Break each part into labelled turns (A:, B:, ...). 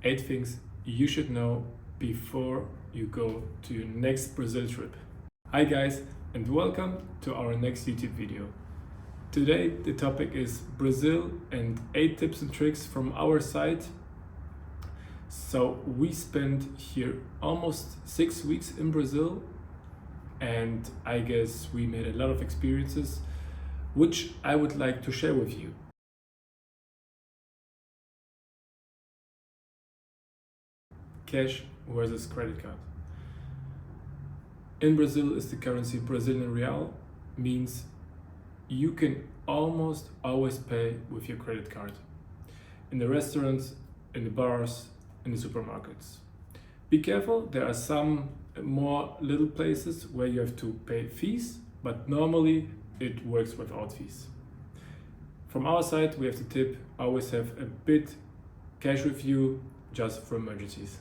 A: 8 things you should know before you go to your next Brazil trip. Hi guys, and welcome to our next YouTube video. Today the topic is Brazil and 8 tips and tricks from our side. So we spent here almost 6 weeks in Brazil, and I guess we made a lot of experiences which I would like to share with you. Cash versus credit card. In Brazil is the currency Brazilian real, means you can almost always pay with your credit card. In the restaurants, in the bars, in the supermarkets. Be careful, there are some more little places where you have to pay fees, but normally it works without fees. From our side, we have the tip, always have a bit cash with you just for emergencies.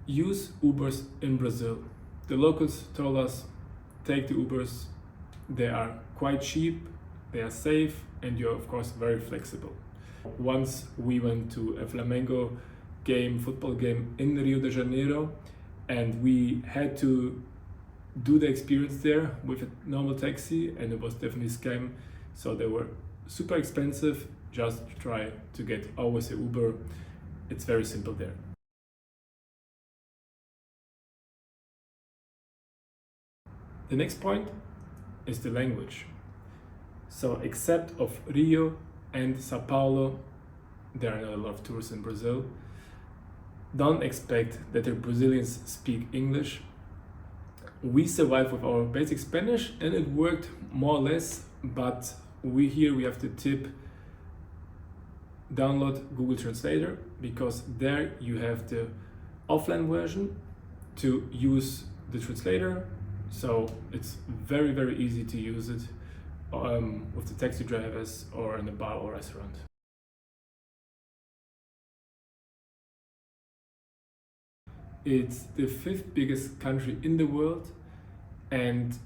A: Use Ubers in Brazil. The locals told us, take the Ubers, they are quite cheap, they are safe, and you're of course very flexible. Once we went to a Flamengo game, football game in Rio de Janeiro, and we had to do the experience there with a normal taxi, and it was definitely a scam, so they were super expensive. Just try to get always a Uber, it's very simple there. The next point is the language. So except of Rio and Sao Paulo, there are not a lot of tourists in Brazil. Don't expect that the Brazilians speak English. We survived with our basic Spanish and it worked more or less, but we have the tip, download Google Translator, because there you have the offline version to use the translator. So it's very, very easy to use it with the taxi drivers or in a bar or restaurant. It's the 5th biggest country in the world, and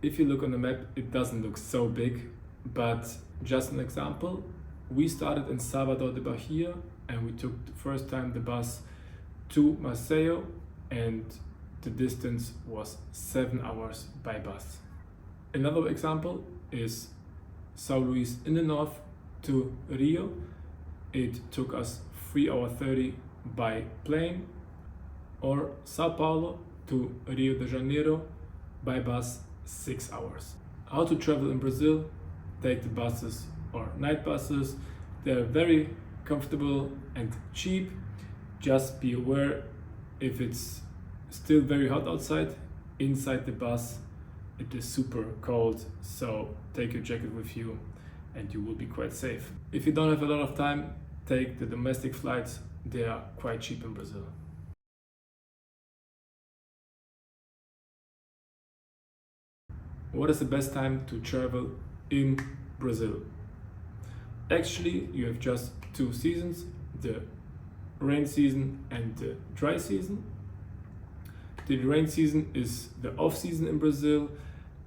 A: if you look on the map, it doesn't look so big, but just an example, we started in Salvador de Bahia and we took the first time the bus to Maceió, and the distance was 7 hours by bus. Another example is São Luís in the north to Rio. It took us 3 hours 30 by plane, or Sao Paulo to Rio de Janeiro by bus 6 hours. How to travel in Brazil? Take the buses or night buses. They're very comfortable and cheap. Just be aware if it's still very hot outside, inside the bus it is super cold, so take your jacket with you and you will be quite safe. If you don't have a lot of time, take the domestic flights, they are quite cheap in Brazil. What is the best time to travel in Brazil? Actually, you have just 2 seasons, the rain season and the dry season. The rain season is the off season in Brazil,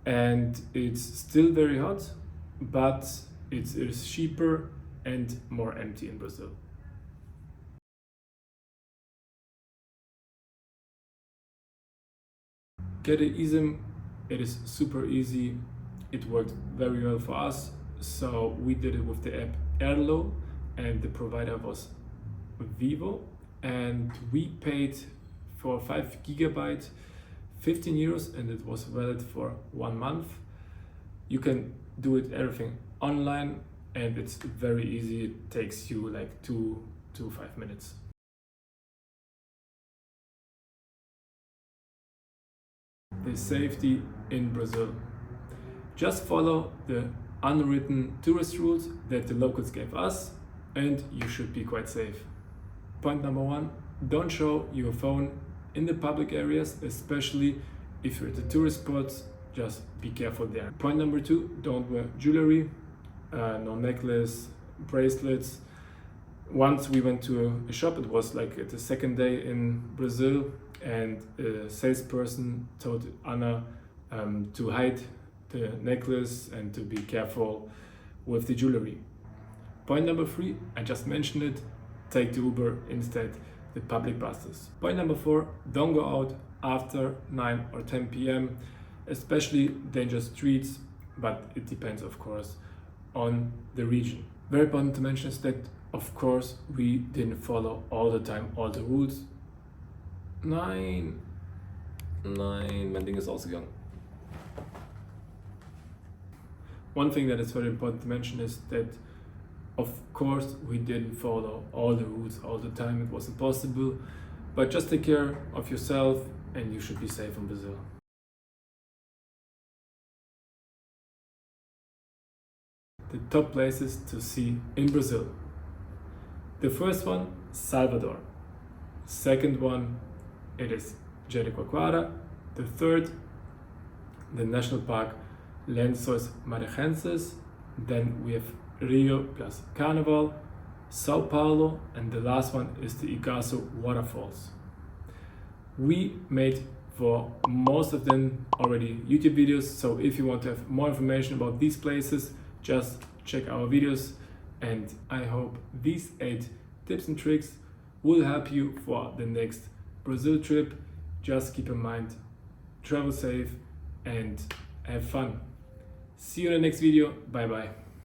A: and it's still very hot, but it is cheaper and more empty in Brazil. Get a eSIM, it is super easy. It worked very well for us, so we did it with the app Airlo, and the provider was Vivo, and we paid for 5 GB 15 euros, and it was valid for 1 month. You can do it everything online, and it's very easy. It takes you like 2 to 5 minutes. The safety in Brazil. Just follow the unwritten tourist rules that the locals gave us, and you should be quite safe. Point number 1, don't show your phone in the public areas, especially if you're at the tourist spots. Just be careful there. Point number 2, don't wear jewelry, no necklace, bracelets. Once we went to a shop, it was like the second day in Brazil, and a salesperson told Anna to hide the necklace and to be careful with the jewelry. Point number 3, I just mentioned it, take the Uber instead the public buses. Point number 4, don't go out after 9 or 10 p.m., especially dangerous streets, but it depends of course on the region. Very important to mention is that of course we didn't follow all the time all the rules. Nein, mein Ding ist ausgegangen. One thing that is very important to mention is that of course we didn't follow all the rules all the time, it wasn't possible, but just take care of yourself and you should be safe in Brazil. The top places to see in Brazil. The first one, Salvador. Second one, it is Jericoacoara. The third, the national park Lençóis Maranhenses. Then we have Rio plus Carnival, Sao Paulo, and the last one is the Iguazu waterfalls. We made for most of them already YouTube videos, so if you want to have more information about these places, just check our videos, and I hope these 8 tips and tricks will help you for the next Brazil trip. Just keep in mind, travel safe and have fun. See you in the next video. Bye bye.